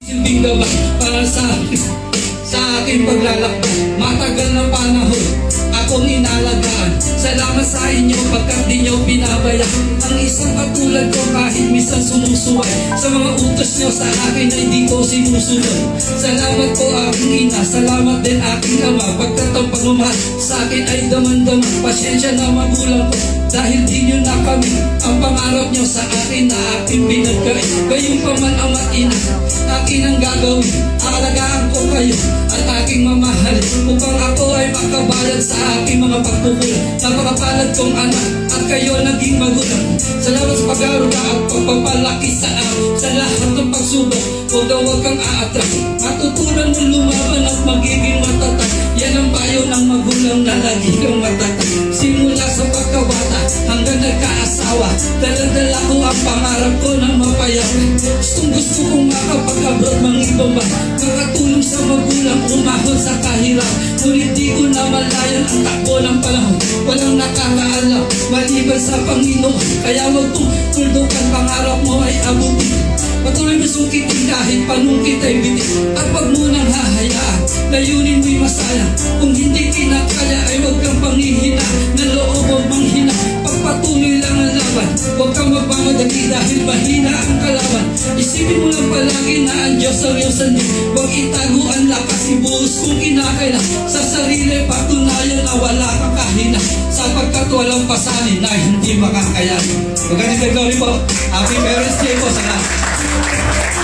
Silbing gabay para sa aking paglalakbay. Matagal na panahon akong inalagaan. Salamat sa inyo pagkat di nyo pinabayaan ang isang katulad ko kahit minsan sumusuway sa mga utos nyo sa akin ay di ko sinusunod. Salamat po aking ina, salamat din aking ama pagkat ang pagmamahal sa akin ay daman-daman. Pasyensya na magulang ko dahil di nyo na kami ang pangarap nyo sa akin na aking pinagkain. Kayong paman ama't ina, akin ang gagawin, aalagaan ko kayo at aking mamahalin upang ako ay makabayad sa aking mga pagkukulang. Napakapalad kong anak at kayo naging magulang. Salamat sa pag-aaruga at pagpapalaki sa akin sa lahat ng pagsubok. Huwag daw huwag kang aatras, matutunan mo lumaban at magiging matatag. Yan ang payo ng magulang na lagi kang matatag. Simula sa pagkabata hanggang nagkaasawa, dala-dala ko ang pangarap ko ng mapayapa. Gusto kong makapag-abroad mga ibang ba, makatulong sa magulang, umahon sa kahirap. Ngunit di ko na malayan ang takbo ng panahon. Walang nakakaalam maliban sa Panginoon. Kaya magtutuldukan pangarap mo ay abutin. Patuloy mo sukitin kahit panungkit ay bitin. At wag mo nang hahayaan, layunin mo'y masaya. Kung hindi kinakaya ay wag kang panghihina, na loob o manghina. Pagpatuloy lang ang laban, wag kang magmamadali dahil mahina ang kalaban. Isipin mo lang palagi na ang Diyos ang iyong sandig. Huwag itago ang lakas, ibuhos kung kinakailan. Sa sarili patunayan na wala kang kahina, sapagkat walang pasanin na hindi makakayanin. Magandang glory po. Happy Parents Day po sa lahat.